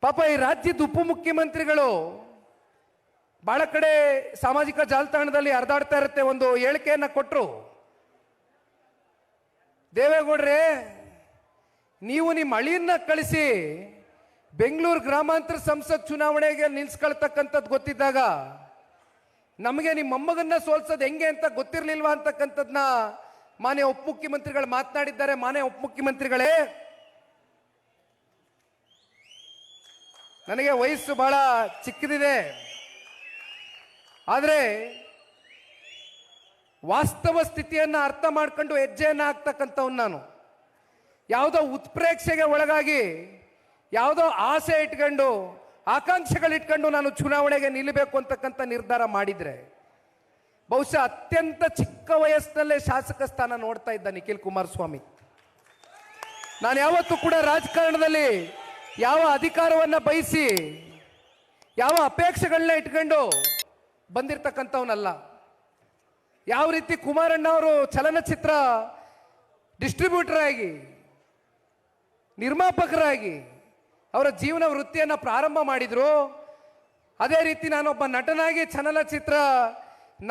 ಪಾಪ ಈ ರಾಜ್ಯದ ಉಪಮುಖ್ಯಮಂತ್ರಿಗಳು ಬಹಳ ಕಡೆ ಸಾಮಾಜಿಕ ಜಾಲತಾಣದಲ್ಲಿ ಹರಿದಾಡ್ತಾ ಇರುತ್ತೆ. ಒಂದು ಹೇಳಿಕೆಯನ್ನ ಕೊಟ್ಟರು, ದೇವೇಗೌಡ್ರೆ ನೀವು ನಿಮ್ಮ ಅಳಿಯನ್ನ ಕಳಿಸಿ ಬೆಂಗಳೂರು ಗ್ರಾಮಾಂತರ ಸಂಸತ್ ಚುನಾವಣೆಗೆ ನಿಲ್ಸ್ಕೊಳ್ತಕ್ಕಂಥದ್ದು ಗೊತ್ತಿದ್ದಾಗ ನಮಗೆ ನಿಮ್ಮ ಮೊಮ್ಮಗನ್ನ ಸೋಲ್ಸೋದು ಹೆಂಗೆ ಅಂತ ಗೊತ್ತಿರಲಿಲ್ವಾ ಅಂತಕ್ಕಂಥದ್ದನ್ನ ಮಾನ್ಯ ಉಪಮುಖ್ಯಮಂತ್ರಿಗಳು ಮಾತನಾಡಿದ್ದಾರೆ. ಮಾನ್ಯ ಉಪಮುಖ್ಯಮಂತ್ರಿಗಳೇ, ನನಗೆ ವಯಸ್ಸು ಬಹಳ ಚಿಕ್ಕದಿದೆ, ಆದರೆ ವಾಸ್ತವ ಸ್ಥಿತಿಯನ್ನು ಅರ್ಥ ಮಾಡ್ಕೊಂಡು ಹೆಜ್ಜೆಯನ್ನು ಹಾಕ್ತಕ್ಕಂಥವ್ನು ನಾನು. ಯಾವುದೋ ಉತ್ಪ್ರೇಕ್ಷೆಗೆ ಒಳಗಾಗಿ ಯಾವುದೋ ಆಸೆ ಇಟ್ಕೊಂಡು ಆಕಾಂಕ್ಷೆಗಳಿಟ್ಕೊಂಡು ನಾನು ಚುನಾವಣೆಗೆ ನಿಲ್ಲಬೇಕು ಅಂತಕ್ಕಂಥ ನಿರ್ಧಾರ ಮಾಡಿದರೆ ಬಹುಶಃ ಅತ್ಯಂತ ಚಿಕ್ಕ ವಯಸ್ಸಿನಲ್ಲೇ ಶಾಸಕ ಸ್ಥಾನ ನೋಡ್ತಾ ಇದ್ದ ನಿಖಿಲ್ ಕುಮಾರಸ್ವಾಮಿ. ನಾನು ಯಾವತ್ತೂ ಕೂಡ ರಾಜಕಾರಣದಲ್ಲಿ ಯಾವ ಅಧಿಕಾರವನ್ನು ಬಯಸಿ ಯಾವ ಅಪೇಕ್ಷೆಗಳನ್ನ ಇಟ್ಕೊಂಡು ಬಂದಿರತಕ್ಕಂಥವನಲ್ಲ. ಯಾವ ರೀತಿ ಕುಮಾರಣ್ಣ ಅವರು ಚಲನಚಿತ್ರ ಡಿಸ್ಟ್ರಿಬ್ಯೂಟರ್ ಆಗಿ ನಿರ್ಮಾಪಕರಾಗಿ ಅವರ ಜೀವನ ವೃತ್ತಿಯನ್ನು ಪ್ರಾರಂಭ ಮಾಡಿದ್ರು, ಅದೇ ರೀತಿ ನಾನೊಬ್ಬ ನಟನಾಗಿ ಚಲನಚಿತ್ರ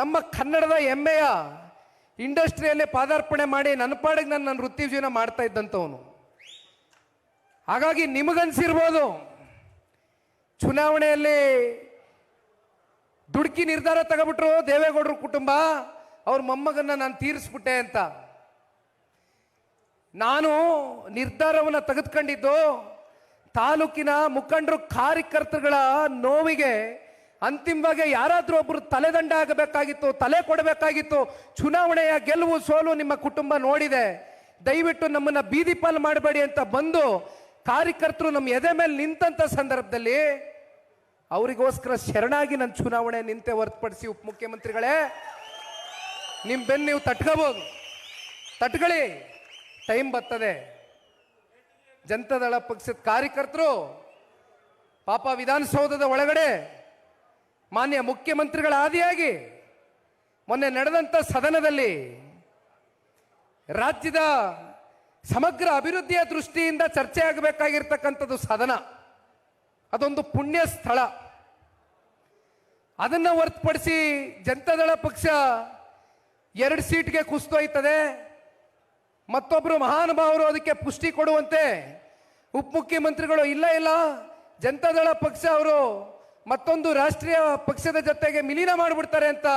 ನಮ್ಮ ಕನ್ನಡದ ಹೆಮ್ಮೆಯ ಇಂಡಸ್ಟ್ರಿಯಲ್ಲೇ ಪಾದಾರ್ಪಣೆ ಮಾಡಿ ನನ್ನ ಪಾಡಿಗೆ ನನ್ನ ವೃತ್ತಿ ಜೀವನ ಮಾಡ್ತಾ ಇದ್ದಂಥವನು. ಹಾಗಾಗಿ ನಿಮಗನ್ಸಿರ್ಬೋದು ಚುನಾವಣೆಯಲ್ಲಿ ದುಡುಕಿ ನಿರ್ಧಾರ ತಗೋಬಿಟ್ರು ದೇವೇಗೌಡರ ಕುಟುಂಬ, ಅವ್ರ ಮೊಮ್ಮಗನ್ನ ನಾನು ತೀರಿಸ್ಬಿಟ್ಟೆ ಅಂತ. ನಾನು ನಿರ್ಧಾರವನ್ನು ತೆಗೆದುಕೊಂಡಿದ್ದು ತಾಲೂಕಿನ ಮುಖಂಡರು ಕಾರ್ಯಕರ್ತರುಗಳ ನೋವಿಗೆ ಅಂತಿಮವಾಗಿ ಯಾರಾದರೂ ಒಬ್ಬರು ತಲೆದಂಡ ಆಗಬೇಕಾಗಿತ್ತು, ತಲೆ ಕೊಡಬೇಕಾಗಿತ್ತು. ಚುನಾವಣೆಯ ಗೆಲುವು ಸೋಲು ನಿಮ್ಮ ಕುಟುಂಬ ನೋಡಿದೆ, ದಯವಿಟ್ಟು ನಮ್ಮನ್ನ ಬೀದಿ ಪಾಲು ಮಾಡಬೇಡಿ ಅಂತ ಬಂದು ಕಾರ್ಯಕರ್ತರು ನಮ್ಮ ಎದೆ ಮೇಲೆ ನಿಂತ ಸಂದರ್ಭದಲ್ಲಿ ಅವರಿಗೋಸ್ಕರ ಶರಣಾಗಿ ನನ್ನ ಚುನಾವಣೆ ನಿಂತೆ ಹೊರತುಪಡಿಸಿ ಉಪಮುಖ್ಯಮಂತ್ರಿಗಳೇ ನಿಮ್ಮ ಬೆನ್ನು ನೀವು ತಟ್ಕೋಬಹುದು, ತಟ್ಕೊಳ್ಳಿ, ಟೈಮ್ ಬರ್ತದೆ. ಜನತಾದಳ ಪಕ್ಷದ ಕಾರ್ಯಕರ್ತರು ಪಾಪ ವಿಧಾನಸೌಧದ ಒಳಗಡೆ ಮಾನ್ಯ ಮುಖ್ಯಮಂತ್ರಿಗಳ ಆದಿಯಾಗಿ ಮೊನ್ನೆ ನಡೆದಂಥ ಸದನದಲ್ಲಿ ರಾಜ್ಯದ ಸಮಗ್ರ ಅಭಿವೃದ್ಧಿಯ ದೃಷ್ಟಿಯಿಂದ ಚರ್ಚೆ ಆಗಬೇಕಾಗಿರ್ತಕ್ಕಂಥದ್ದು ಸದನ, ಅದೊಂದು ಪುಣ್ಯ ಸ್ಥಳ. ಅದನ್ನು ಹೊರತುಪಡಿಸಿ ಜನತಾದಳ ಪಕ್ಷ 2 ಸೀಟ್ಗೆ ಕುಸ್ತೋಯ್ತದೆ. ಮತ್ತೊಬ್ಬರು ಮಹಾನುಭಾವರು ಅದಕ್ಕೆ ಪುಷ್ಟಿ ಕೊಡುವಂತೆ ಉಪಮುಖ್ಯಮಂತ್ರಿಗಳು ಇಲ್ಲ ಇಲ್ಲ ಜನತಾದಳ ಪಕ್ಷ ಅವರು ಮತ್ತೊಂದು ರಾಷ್ಟ್ರೀಯ ಪಕ್ಷದ ಜೊತೆಗೆ ವಿಲೀನ ಮಾಡಿಬಿಡ್ತಾರೆ ಅಂತ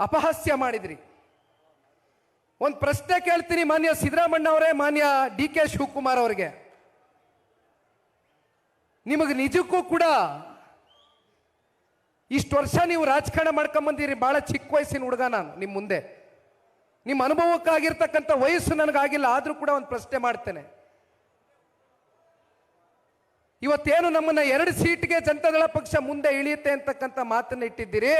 ಅಪಹಾಸ್ಯ ಮಾಡಿದ್ರಿ. ಒಂದು ಪ್ರಶ್ನೆ ಕೇಳ್ತೀನಿ ಮಾನ್ಯ ಸಿದ್ದರಾಮಣ್ಣ ಅವರೇ, ಮಾನ್ಯ DK ಶಿವಕುಮಾರ್ ಅವರಿಗೆ, ನಿಮಗೆ ನಿಜಕ್ಕೂ ಕೂಡ ಇಷ್ಟು ವರ್ಷ ನೀವು ರಾಜಕಾರಣ ಮಾಡ್ಕೊಂಬಂದಿರಿ, ಬಹಳ ಚಿಕ್ಕ ವಯಸ್ಸಿನ ಹುಡುಗ ನಾನು ನಿಮ್ಮ ಮುಂದೆ, ನಿಮ್ಮ ಅನುಭವಕ್ಕಾಗಿರ್ತಕ್ಕಂಥ ವಯಸ್ಸು ನನಗಾಗಿಲ್ಲ, ಆದರೂ ಕೂಡ ಒಂದು ಪ್ರಶ್ನೆ ಮಾಡ್ತೇನೆ. ಇವತ್ತೇನು ನಮ್ಮನ್ನ 2 ಸೀಟ್ಗೆ ಜನತಾದಳ ಪಕ್ಷ ಮುಂದೆ ಇಳಿಯುತ್ತೆ ಅಂತಕ್ಕಂಥ ಮಾತನ್ನ ಇಟ್ಟಿದ್ದೀರಿ,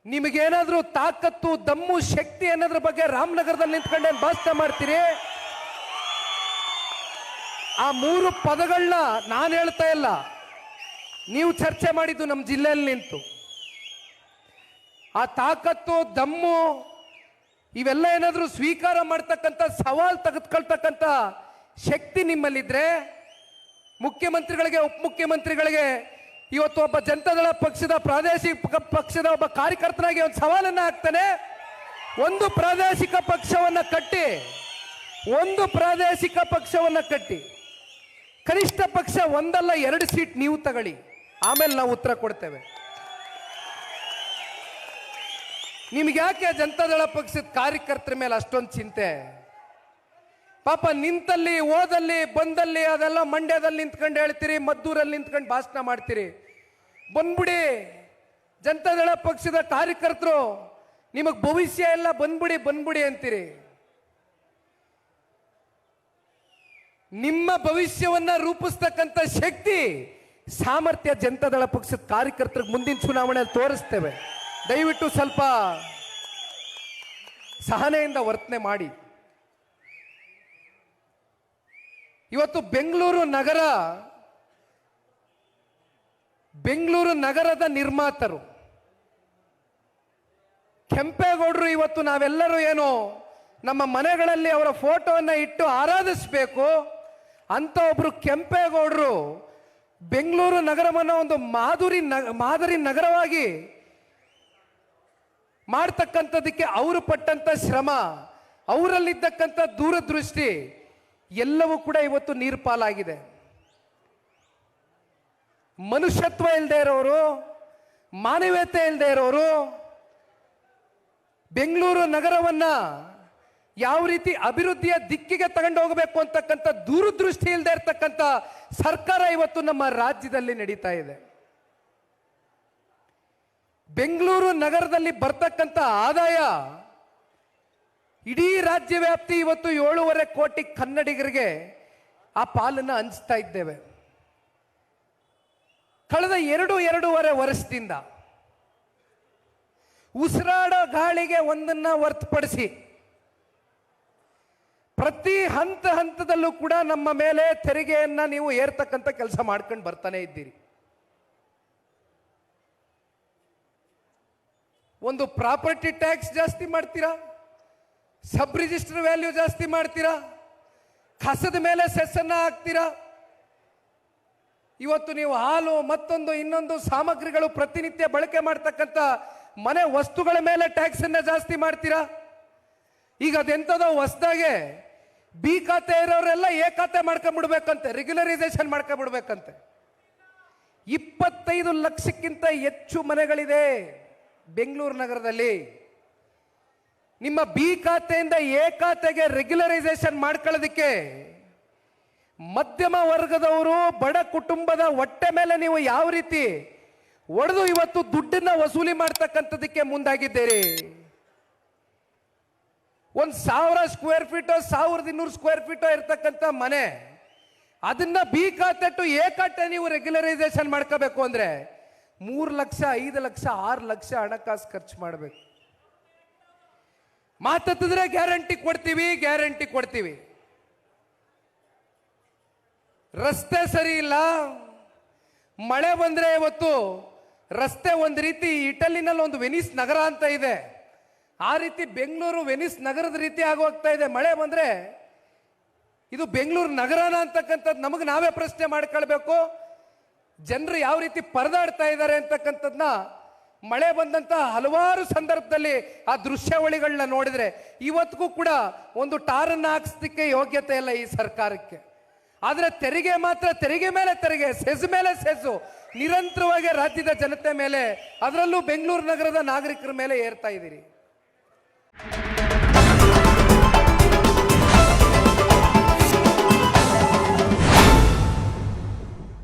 ನಿಮಗೇನಾದ್ರೂ ತಾಕತ್ತು ದಮ್ಮು ಶಕ್ತಿ ಅನ್ನೋದ್ರ ಬಗ್ಗೆ ರಾಮನಗರದಲ್ಲಿ ನಿಂತ್ಕೊಂಡೆ ಭಾಷಣ ಮಾಡ್ತೀರಿ? ಆ 3 ಪದಗಳನ್ನ ನಾನು ಹೇಳ್ತಾ ಇಲ್ಲ, ನೀವು ಚರ್ಚೆ ಮಾಡಿದ್ದು ನಮ್ಮ ಜಿಲ್ಲೆಯಲ್ಲಿ ನಿಂತು. ಆ ತಾಕತ್ತು ದಮ್ಮು ಇವೆಲ್ಲ ಏನಾದರೂ ಸ್ವೀಕಾರ ಮಾಡ್ತಕ್ಕಂಥ ಸವಾಲು ತೆಗೆದುಕೊಳ್ತಕ್ಕಂಥ ಶಕ್ತಿ ನಿಮ್ಮಲ್ಲಿದ್ರೆ ಮುಖ್ಯಮಂತ್ರಿಗಳಿಗೆ ಉಪಮುಖ್ಯಮಂತ್ರಿಗಳಿಗೆ ಇವತ್ತು ಒಬ್ಬ ಜನತಾದಳ ಪಕ್ಷದ ಪ್ರಾದೇಶಿಕ ಪಕ್ಷದ ಒಬ್ಬ ಕಾರ್ಯಕರ್ತನಾಗಿ ಒಂದು ಸವಾಲನ್ನ ಹಾಕ್ತಾನೆ. ಒಂದು ಪ್ರಾದೇಶಿಕ ಪಕ್ಷವನ್ನ ಕಟ್ಟಿ ಕನಿಷ್ಠ ಪಕ್ಷ 1 ಅಲ್ಲ 2 ಸೀಟ್ ನೀವು ತಗೊಳ್ಳಿ, ಆಮೇಲೆ ನಾವು ಉತ್ತರ ಕೊಡ್ತೇವೆ. ನಿಮ್ಗೆ ಯಾಕೆ ಜನತಾದಳ ಪಕ್ಷದ ಕಾರ್ಯಕರ್ತರ ಮೇಲೆ ಅಷ್ಟೊಂದು ಚಿಂತೆ? ಪಾಪ ನಿಂತಲ್ಲಿ ಓದಲ್ಲಿ ಬಂದಲ್ಲಿ ಅದೆಲ್ಲ ಮಂಡ್ಯದಲ್ಲಿ ನಿಂತ್ಕೊಂಡು ಹೇಳ್ತೀರಿ, ಮದ್ದೂರಲ್ಲಿ ನಿಂತ್ಕೊಂಡು ಭಾಷಣ ಮಾಡ್ತೀರಿ. ಬಂದ್ಬಿಡಿ ಜನತಾದಳ ಪಕ್ಷದ ಕಾರ್ಯಕರ್ತರು, ನಿಮಗೆ ಭವಿಷ್ಯ ಎಲ್ಲ ಬಂದ್ಬಿಡಿ ಅಂತೀರಿ. ನಿಮ್ಮ ಭವಿಷ್ಯವನ್ನ ರೂಪಿಸ್ತಕ್ಕಂಥ ಶಕ್ತಿ ಸಾಮರ್ಥ್ಯ ಜನತಾದಳ ಪಕ್ಷದ ಕಾರ್ಯಕರ್ತರಿಗೆ ಮುಂದಿನ ಚುನಾವಣೆಯಲ್ಲಿ ತೋರಿಸ್ತೇವೆ. ದಯವಿಟ್ಟು ಸ್ವಲ್ಪ ಸಹನೆಯಿಂದ ವರ್ತನೆ ಮಾಡಿ. ಇವತ್ತು ಬೆಂಗಳೂರು ನಗರದ ನಿರ್ಮಾತರು ಕೆಂಪೇಗೌಡರು ಇವತ್ತು ನಾವೆಲ್ಲರೂ ಏನು ನಮ್ಮ ಮನೆಗಳಲ್ಲಿ ಅವರ ಫೋಟೋವನ್ನು ಇಟ್ಟು ಆರಾಧಿಸಬೇಕು, ಅಂತ ಒಬ್ರು ಕೆಂಪೇಗೌಡರು ಬೆಂಗಳೂರು ನಗರವನ್ನು ಒಂದು ಮಾದರಿ ನಗರವಾಗಿ ಮಾಡ್ತಕ್ಕಂಥದಕ್ಕೆ ಅವರು ಪಟ್ಟಂತ ಶ್ರಮ, ಅವರಲ್ಲಿದ್ದಕ್ಕಂಥ ದೂರದೃಷ್ಟಿ ಎಲ್ಲವೂ ಕೂಡ ಇವತ್ತು ನೀರು ಪಾಲಾಗಿದೆ. ಮನುಷ್ಯತ್ವ ಇಲ್ಲದೆ ಇರೋರು, ಮಾನವೀಯತೆ ಇಲ್ಲದೆ ಇರೋರು ಬೆಂಗಳೂರು ನಗರವನ್ನ ಯಾವ ರೀತಿ ಅಭಿವೃದ್ಧಿಯ ದಿಕ್ಕಿಗೆ ತಗೊಂಡು ಹೋಗಬೇಕು ಅಂತಕ್ಕಂಥ ದೂರದೃಷ್ಟಿ ಇಲ್ಲದೆ ಇರತಕ್ಕಂಥ ಸರ್ಕಾರ ಇವತ್ತು ನಮ್ಮ ರಾಜ್ಯದಲ್ಲಿ ನಡೀತಾ ಇದೆ. ಬೆಂಗಳೂರು ನಗರದಲ್ಲಿ ಬರ್ತಕ್ಕಂಥ ಆದಾಯ ಇಡೀ ರಾಜ್ಯ ವ್ಯಾಪ್ತಿ ಇವತ್ತು 7.5 ಕೋಟಿ ಕನ್ನಡಿಗರಿಗೆ ಆ ಪಾಲನ್ನು ಹಂಚ್ತಾ ಇದ್ದೇವೆ. ಕಳೆದ 2.5 ವರ್ಷದಿಂದ ಉಸಿರಾಡೋ ಗಾಳಿಗೆ ಒಂದನ್ನ ಹೊರತುಪಡಿಸಿ ಪ್ರತಿ ಹಂತದಲ್ಲೂ ಕೂಡ ನಮ್ಮ ಮೇಲೆ ತೆರಿಗೆಯನ್ನ ನೀವು ಏರ್ತಕ್ಕಂಥ ಕೆಲಸ ಮಾಡ್ಕೊಂಡು ಬರ್ತಾನೆ ಇದ್ದೀರಿ. ಒಂದು ಪ್ರಾಪರ್ಟಿ ಟ್ಯಾಕ್ಸ್ ಜಾಸ್ತಿ ಮಾಡ್ತೀರಾ, ಸಬ್ ರಿಜಿಸ್ಟರ್ ವ್ಯಾಲ್ಯೂ ಜಾಸ್ತಿ ಮಾಡ್ತೀರಾ, ಕಸದ ಮೇಲೆ ಸೆಸ್ ಅನ್ನ ಹಾಕ್ತೀರಾ. ಇವತ್ತು ನೀವು ಹಾಲು ಮತ್ತೊಂದು ಇನ್ನೊಂದು ಸಾಮಗ್ರಿಗಳು ಪ್ರತಿನಿತ್ಯ ಬಳಕೆ ಮಾಡ್ತಕ್ಕಂಥ ಮನೆ ವಸ್ತುಗಳ ಮೇಲೆ ಟ್ಯಾಕ್ಸ್ ಅನ್ನ ಜಾಸ್ತಿ ಮಾಡ್ತೀರಾ. ಈಗ ಅದೆಂತದೋ ಹೊಸದಾಗೆ ಬಿ ಖಾತೆ ಇರೋರೆಲ್ಲ ಎ ಖಾತೆ ಮಾಡ್ಕೊಂಡ್ಬಿಡ್ಬೇಕಂತೆ, ರೆಗ್ಯುಲರೈಸೇಷನ್ ಮಾಡ್ಕೊಂಡ್ಬಿಡ್ಬೇಕಂತೆ. 25 ಲಕ್ಷಕ್ಕಿಂತ ಹೆಚ್ಚು ಮನೆಗಳಿದೆ ಬೆಂಗಳೂರು ನಗರದಲ್ಲಿ. ನಿಮ್ಮ ಬಿ ಖಾತೆಯಿಂದ ಎ ಖಾತೆಗೆ ರೆಗ್ಯುಲರೈಸೇಷನ್ ಮಾಡ್ಕೊಳ್ಳೋದಕ್ಕೆ ಮಧ್ಯಮ ವರ್ಗದವರು, ಬಡ ಕುಟುಂಬದ ಹೊಟ್ಟೆ ಮೇಲೆ ನೀವು ಯಾವ ರೀತಿ ಒಡೆದು ಇವತ್ತು ದುಡ್ಡನ್ನ ವಸೂಲಿ ಮಾಡ್ತಕ್ಕಂಥದಕ್ಕೆ ಮುಂದಾಗಿದ್ದೀರಿ. 1,000 ಸ್ಕ್ವೇರ್ ಫೀಟೋ 1,200 ಸ್ಕ್ವೇರ್ ಫೀಟೋ ಇರ್ತಕ್ಕಂಥ ಮನೆ, ಅದನ್ನ ಬಿ ಖಾತೆ ಟು ಎ ಖಾತೆ ನೀವು ರೆಗ್ಯುಲರೈಸೇಷನ್ ಮಾಡ್ಕೋಬೇಕು ಅಂದ್ರೆ 3 ಲಕ್ಷ 5 ಲಕ್ಷ 6 ಲಕ್ಷ ಹಣಕಾಸು ಖರ್ಚು ಮಾಡಬೇಕು. ಮಾತತ್ತಿದ್ರೆ ಗ್ಯಾರಂಟಿ ಕೊಡ್ತೀವಿ. ರಸ್ತೆ ಸರಿ ಇಲ್ಲ, ಮಳೆ ಬಂದ್ರೆ ಇವತ್ತು ರಸ್ತೆ ಒಂದು ರೀತಿ ಇಟಲಿನಲ್ಲಿ ಒಂದು ವೆನಿಸ್ ನಗರ ಅಂತ ಇದೆ, ಆ ರೀತಿ ಬೆಂಗಳೂರು ವೆನಿಸ್ ನಗರದ ರೀತಿ ಆಗೋಗ್ತಾ ಇದೆ. ಮಳೆ ಬಂದ್ರೆ ಇದು ಬೆಂಗಳೂರು ನಗರನ ಅಂತಕ್ಕಂಥದ್ದು ನಮಗೆ ನಾವೇ ಪ್ರಶ್ನೆ ಮಾಡ್ಕೊಳ್ಬೇಕು. ಜನರು ಯಾವ ರೀತಿ ಪರದಾಡ್ತಾ ಇದ್ದಾರೆ ಅಂತಕ್ಕಂಥದ್ನ ಮಳೆ ಬಂದಂತ ಹಲವಾರು ಸಂದರ್ಭದಲ್ಲಿ ಆ ದೃಶ್ಯಾವಳಿಗಳನ್ನ ನೋಡಿದ್ರೆ ಇವತ್ತಿಗೂ ಕೂಡ ಒಂದು ಟಾರನ್ನ ಹಾಕಿಸ್ಲಿಕ್ಕೆ ಯೋಗ್ಯತೆ ಇಲ್ಲ ಈ ಸರ್ಕಾರಕ್ಕೆ. ಆದ್ರೆ ತೆರಿಗೆ ಮಾತ್ರ ತೆರಿಗೆ ಮೇಲೆ ತೆರಿಗೆ, ಸೆಸ್ ಮೇಲೆ ಸೆಸ್ಸು ನಿರಂತರವಾಗಿ ರಾಜ್ಯದ ಜನತೆ ಮೇಲೆ, ಅದರಲ್ಲೂ ಬೆಂಗಳೂರು ನಗರದ ನಾಗರಿಕರ ಮೇಲೆ ಏರ್ತಾ ಇದ್ದೀರಿ.